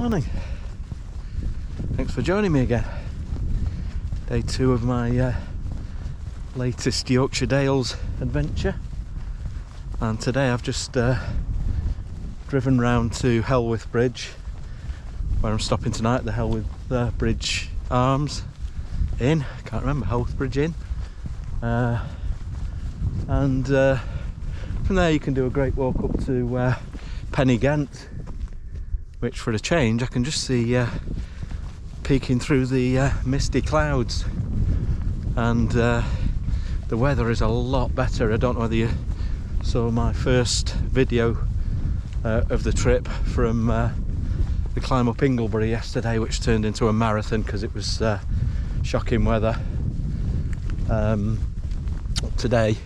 morning. Thanks for joining me again. Day 2 of my latest Yorkshiredales adventure. And today I've just driven round to Helwith Bridge, where I'm stopping tonight, the Helwith Bridge Inn. Can't remember, Helwith Bridge Inn. And from there you can do a great walk up to Pen y Ghent, which for a change I can just see peeking through the misty clouds, and the weather is a lot better. I don't know whether you saw my first video of the trip from the climb up Inglebury yesterday, which turned into a marathon because it was shocking weather. Today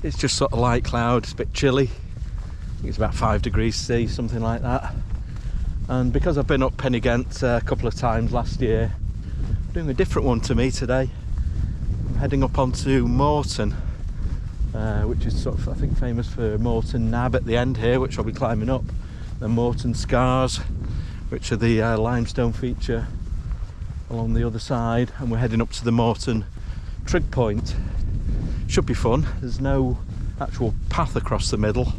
it's just sort of light cloud, it's a bit chilly. I think it's about 5 degrees C, something like that. And because I've been up Pen y Ghent a couple of times last year, I'm doing a different one to me today. I'm heading up onto Moughton, which is sort of, I think, famous for Moughton Nab at the end here, which I'll be climbing up. The Moughton Scars, which are the limestone feature along the other side, and we're heading up to the Moughton trig point. Should be fun. There's no actual path across the middle,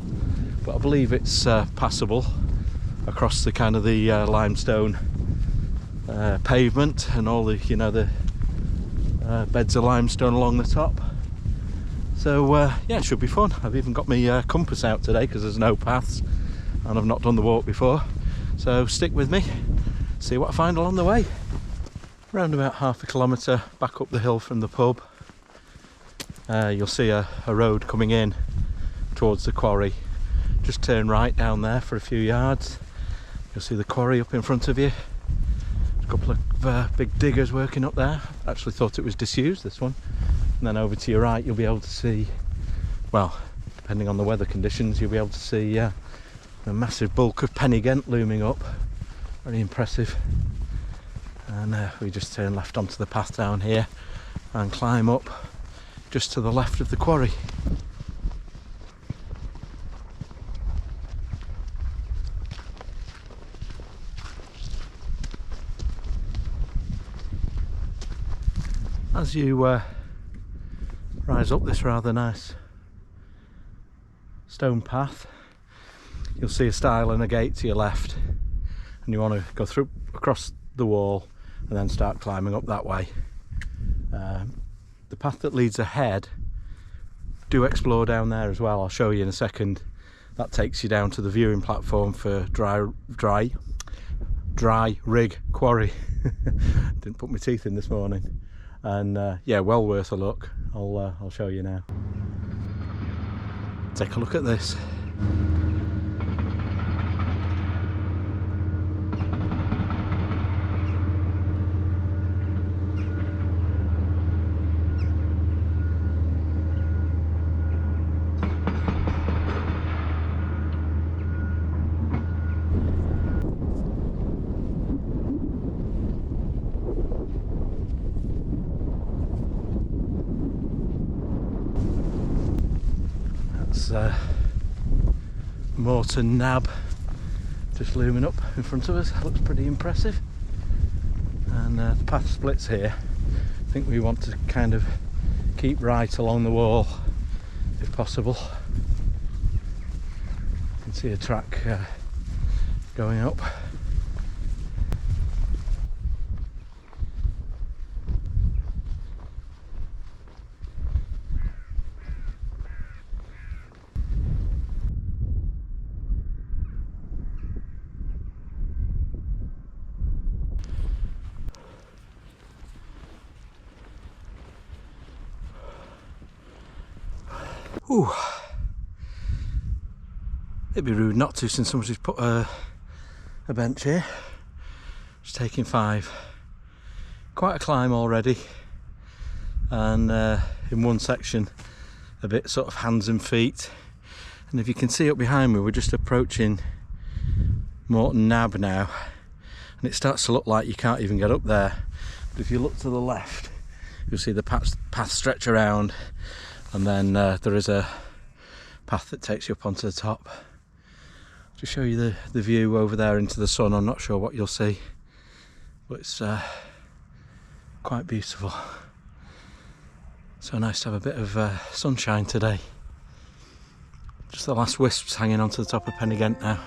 but I believe it's passable across the kind of the limestone pavement and all the, you know, the beds of limestone along the top. So yeah, it should be fun. I've even got my compass out today because there's no paths and I've not done the walk before. So stick with me, see what I find along the way. Around about half a kilometre back up the hill from the pub, you'll see a road coming in towards the quarry. Just turn right down there for a few yards. You'll see the quarry up in front of you. A couple of big diggers working up there. Actually thought it was disused, this one. And then over to your right you'll be able to see, well, depending on the weather conditions, you'll be able to see a massive bulk of Pen y Ghent looming up. Very impressive. And we just turn left onto the path down here and climb up just to the left of the quarry. As you rise up this rather nice stone path, you'll see a stile and a gate to your left, and you want to go through across the wall and then start climbing up that way. The path that leads ahead, do explore down there as well. I'll show you in a second. That takes you down to the viewing platform for dry rig quarry. Didn't put my teeth in this morning. And yeah, well worth a look. I'll show you now. Take a look at this. Moughton Nab just looming up in front of us. Looks pretty impressive. And the path splits here. I think we want to kind of keep right along the wall if possible. You can see a track going up. Ooh. It'd be rude not to, since somebody's put a bench here. Just taking 5. Quite a climb already, and in one section a bit sort of hands and feet. And if you can see up behind me, we're just approaching Moughton Nab now, and it starts to look like you can't even get up there. But if you look to the left, you'll see the path stretch around, and then there is a path that takes you up onto the top. to show you the view over there into the sun. I'm not sure what you'll see, but it's quite beautiful. So nice to have a bit of sunshine today. Just the last wisps hanging onto the top of Pennygent now.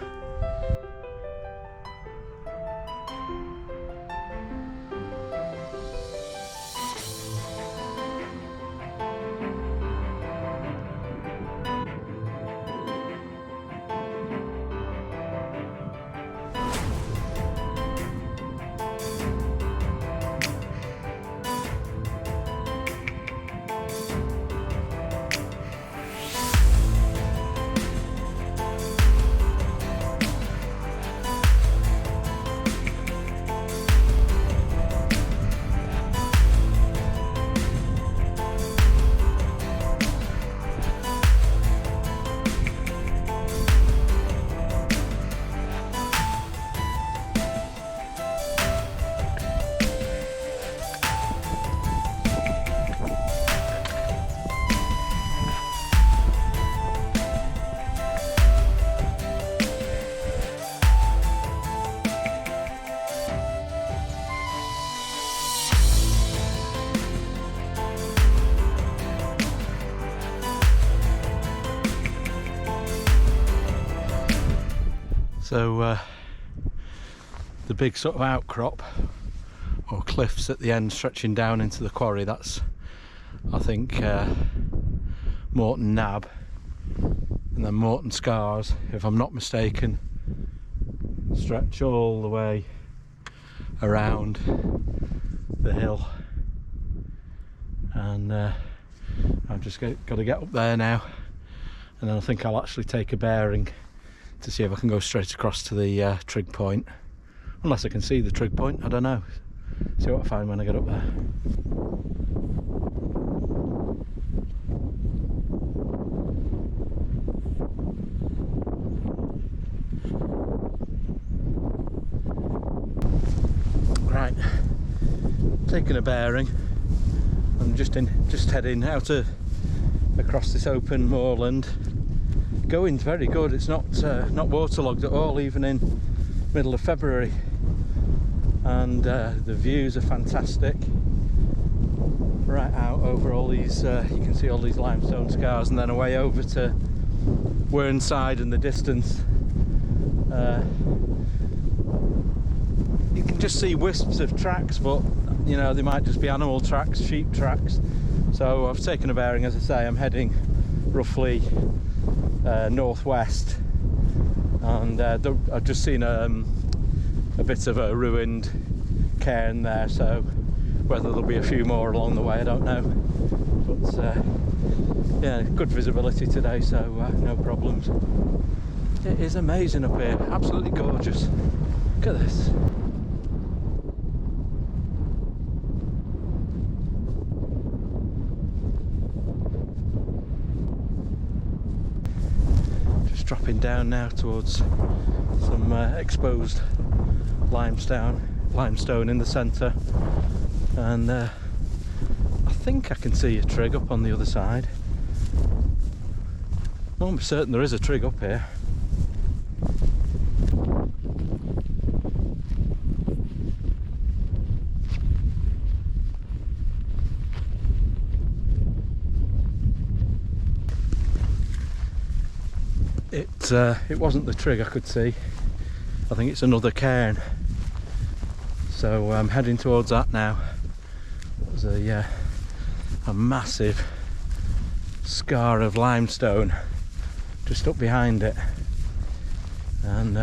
So the big sort of outcrop or cliffs at the end stretching down into the quarry, that's I think Moughton Nab, and then Moughton Scars, if I'm not mistaken, stretch all the way around the hill. And I've just got to get up there now, and then I think I'll actually take a bearing to see if I can go straight across to the trig point, unless I can see the trig point, I don't know. See what I find when I get up there. Right, taking a bearing. I'm just heading out across this open moorland. Going's very good. It's not waterlogged at all, even in middle of February, and the views are fantastic. Right out over all these, you can see all these limestone scars, and then away over to Riverside in the distance. You can just see wisps of tracks, but you know, they might just be animal tracks, sheep tracks. So I've taken a bearing, as I say. I'm heading roughly northwest, and I've just seen a bit of a ruined cairn there, so whether there'll be a few more along the way I don't know, but yeah, good visibility today, so no problems. It is amazing up here, absolutely gorgeous. Look at this. Dropping down now towards some exposed limestone in the centre, and I think I can see a trig up on the other side. I'm certain there is a trig up here. It wasn't the trig I could see. I think it's another cairn. So I'm heading towards that now. There's a massive scar of limestone just up behind it, and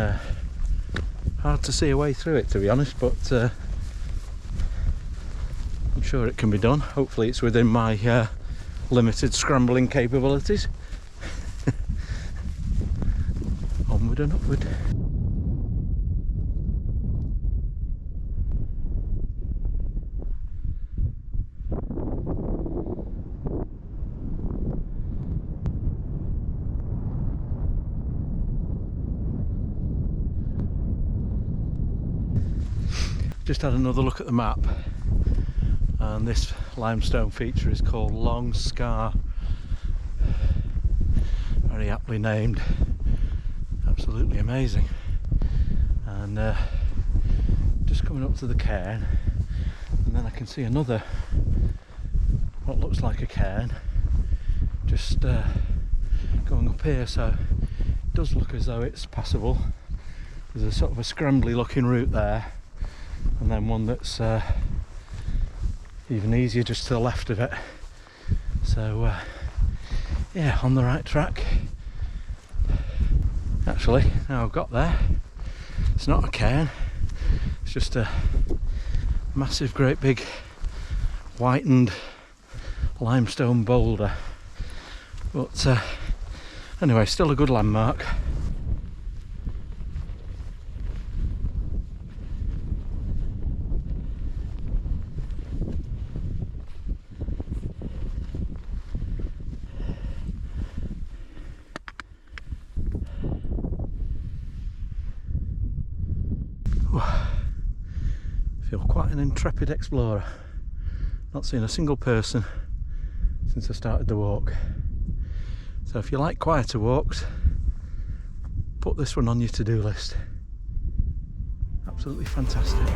hard to see a way through it, to be honest, but I'm sure it can be done. Hopefully it's within my limited scrambling capabilities. Onward and upward. Just had another look at the map, and this limestone feature is called Long Scar. Very aptly named. absolutely amazing. And just coming up to the cairn, and then I can see another, what looks like a cairn, just going up here, so it does look as though it's passable. There's a sort of a scrambly looking route there, and then one that's even easier just to the left of it. So yeah, on the right track. Actually, now I've got there, it's not a cairn, it's just a massive, great big whitened limestone boulder. But anyway, still a good landmark. I feel quite an intrepid explorer. Not seen a single person since I started the walk. So if you like quieter walks, put this one on your to-do list. Absolutely fantastic.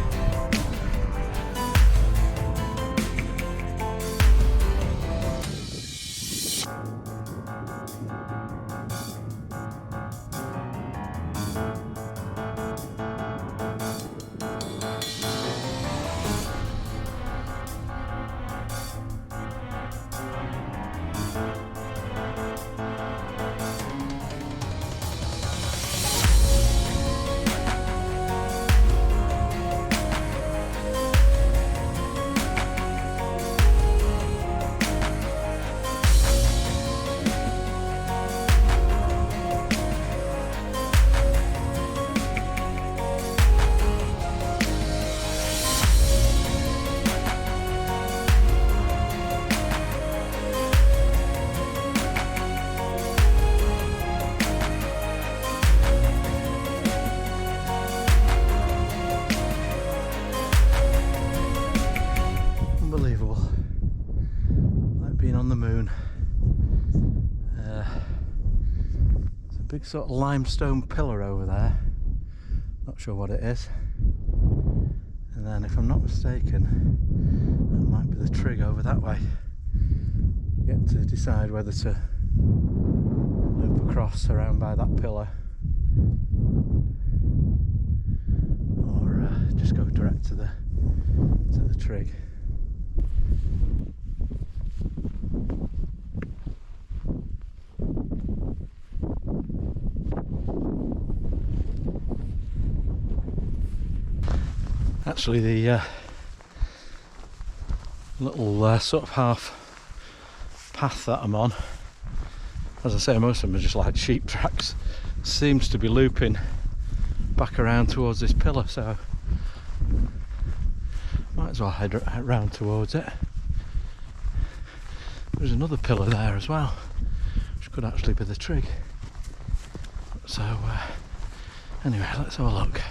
Big sort of limestone pillar over there, not sure what it is, and then if I'm not mistaken that might be the trig over that way. Get to decide whether to loop across around by that pillar or just go direct to the trig. Actually, the little sort of half path that I'm on, as I say, most of them are just like sheep tracks, seems to be looping back around towards this pillar, so might as well head round towards it. There's another pillar there as well, which could actually be the trig. So anyway, let's have a look.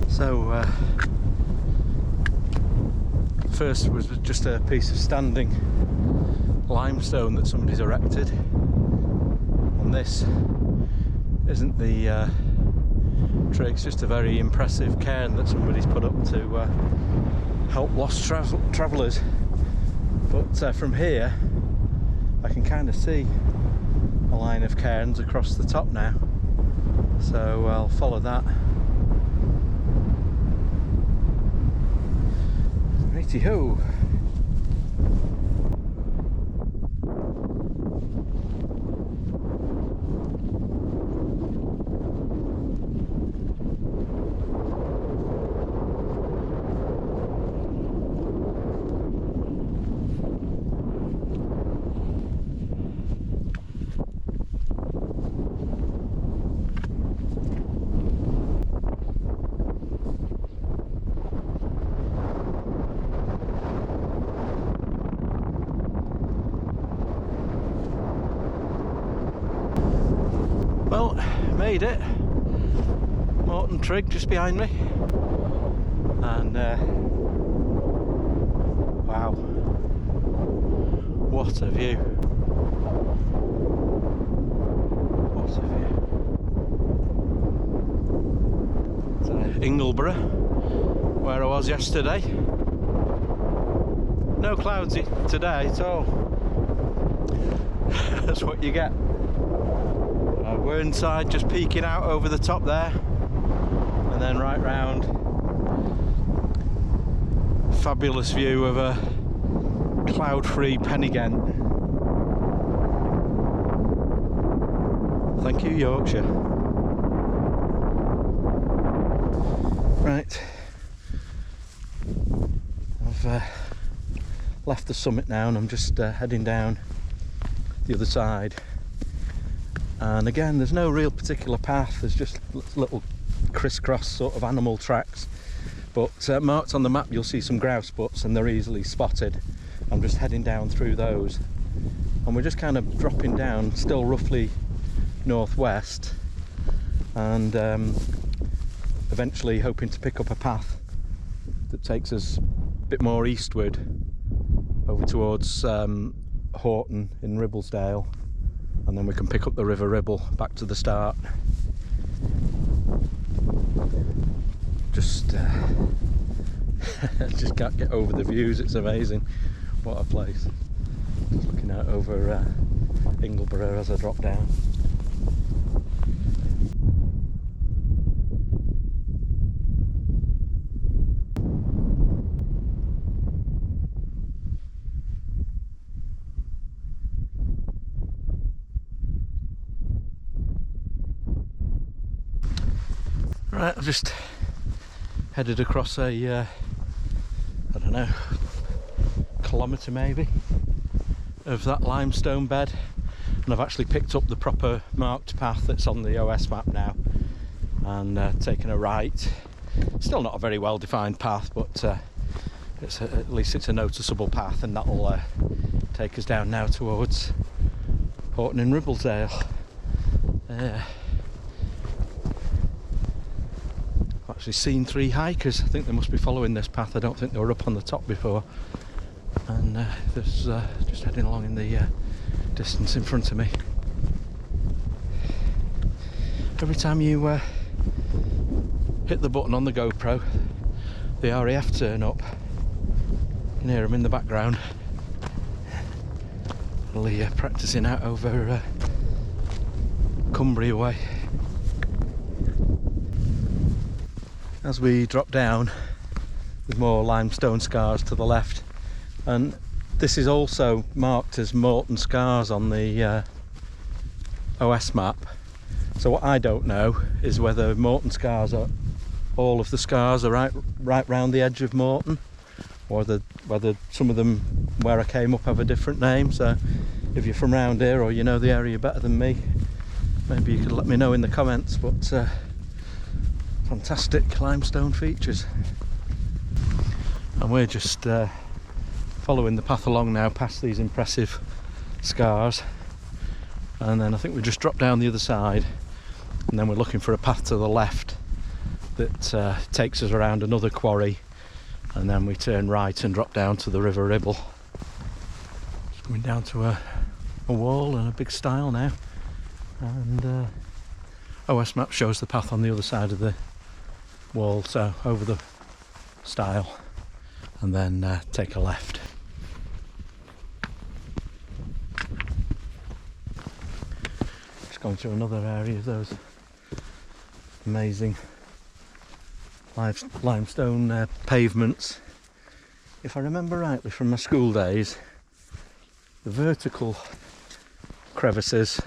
So first was just a piece of standing limestone that somebody's erected, and this isn't the trig, it's just a very impressive cairn that somebody's put up to help lost travellers. But from here I can kind of see a line of cairns across the top now, so I'll follow that. Righty-ho! Well, made it. Moughton Trig just behind me. And wow, what a view. What a view. It's Ingleborough, where I was yesterday. No clouds today at all. That's what you get. We're inside, just peeking out over the top there, and then right round. Fabulous view of a cloud-free Pennygent. Thank you, Yorkshire. Right, I've left the summit now, and I'm just heading down the other side. And again, there's no real particular path, there's just little crisscross sort of animal tracks, but marked on the map you'll see some grouse butts, and they're easily spotted. I'm just heading down through those, and we're just kind of dropping down, still roughly northwest, and eventually hoping to pick up a path that takes us a bit more eastward over towards Horton in Ribblesdale, and then we can pick up the River Ribble back to the start. Just just can't get over the views, it's amazing. What a place. Just looking out over Ingleborough as I drop down. Right, I've just headed across a, I don't know, kilometre maybe, of that limestone bed, and I've actually picked up the proper marked path that's on the OS map now, and taken a right. Still not a very well defined path, but at least it's a noticeable path, and that'll take us down now towards Horton in Ribblesdale. Actually seen 3 hikers. I think they must be following this path. I don't think they were up on the top before, and there's just heading along in the distance in front of me. Every time you hit the button on the GoPro, the RAF turn up. You can hear them in the background, really practicing out over Cumbria way. As we drop down, there's more limestone scars to the left, and this is also marked as Moughton Scars on the OS map. So what I don't know is whether Moughton Scars are, all of the scars are right round the edge of Moughton, or whether some of them where I came up have a different name. So if you're from round here, or you know the area better than me, maybe you could let me know in the comments. But fantastic limestone features, and we're just following the path along now past these impressive scars, and then I think we just drop down the other side, and then we're looking for a path to the left that takes us around another quarry, and then we turn right and drop down to the River Ribble. Just coming down to a wall and a big stile now, and OS map shows the path on the other side of the wall, so over the stile and then take a left. Just going through another area of those amazing limestone pavements. If I remember rightly from my school days, the vertical crevices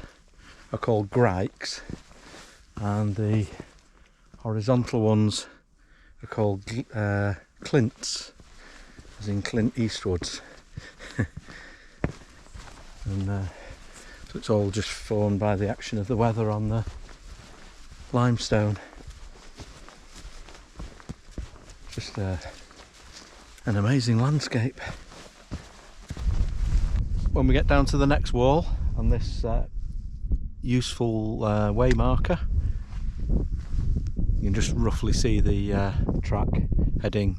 are called grikes, and the horizontal ones are called clints, as in Clint Eastwood's. And so it's all just formed by the action of the weather on the limestone. Just an amazing landscape. When we get down to the next wall on this useful way marker. You can just roughly see the track heading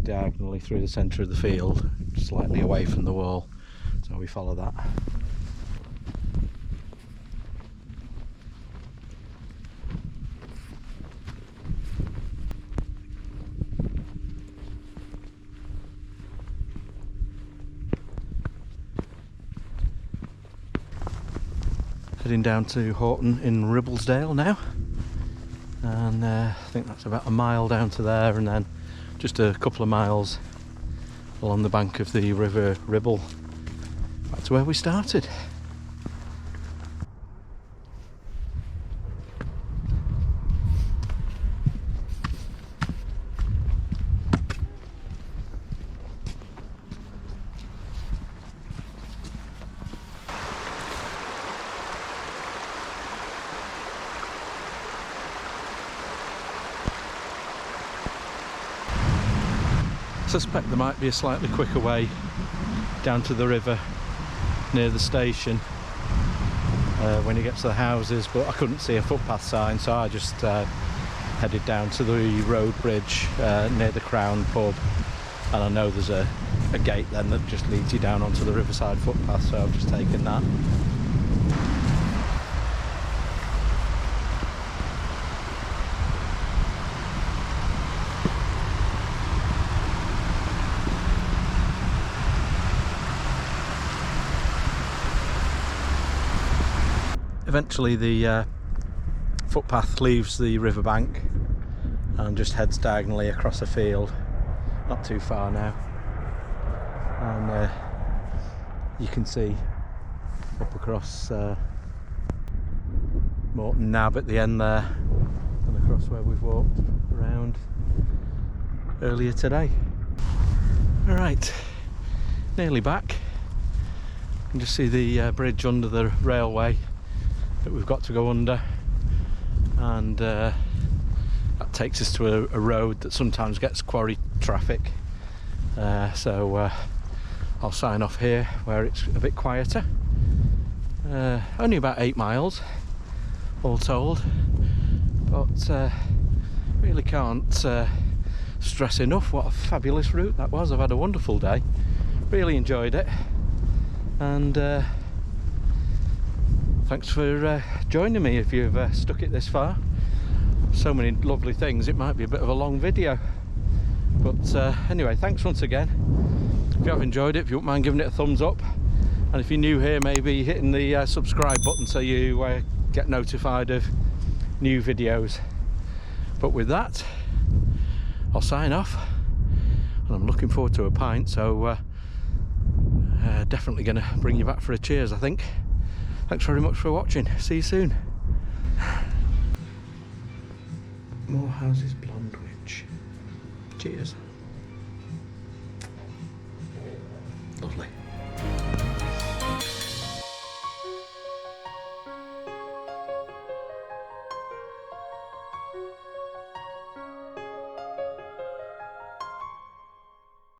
diagonally through the centre of the field, slightly away from the wall, so we follow that. Heading down to Horton in Ribblesdale now, and I think that's about a mile down to there, and then just a couple of miles along the bank of the River Ribble back to where we started. I suspect there might be a slightly quicker way down to the river near the station when you get to the houses, but I couldn't see a footpath sign, so I just headed down to the road bridge near the Crown pub, and I know there's a gate then that just leads you down onto the Riverside footpath, so I've just taken that. Eventually the footpath leaves the riverbank and just heads diagonally across a field, not too far now, and you can see up across Moughton Nab at the end there, and across where we've walked around earlier today. Alright, nearly back. You can just see the bridge under the railway that we've got to go under, and that takes us to a road that sometimes gets quarry traffic, so I'll sign off here where it's a bit quieter. Only about 8 miles all told, but really can't stress enough what a fabulous route that was. I've had a wonderful day, really enjoyed it, and thanks for joining me if you've stuck it this far. So many lovely things, it might be a bit of a long video, but anyway, thanks once again. If you have enjoyed it, if you wouldn't mind giving it a thumbs up, and if you're new here, maybe hitting the subscribe button so you get notified of new videos. But with that, I'll sign off, and I'm looking forward to a pint, so definitely going to bring you back for a cheers, I think. Thanks very much for watching. See you soon. More houses, blonde witch. Cheers.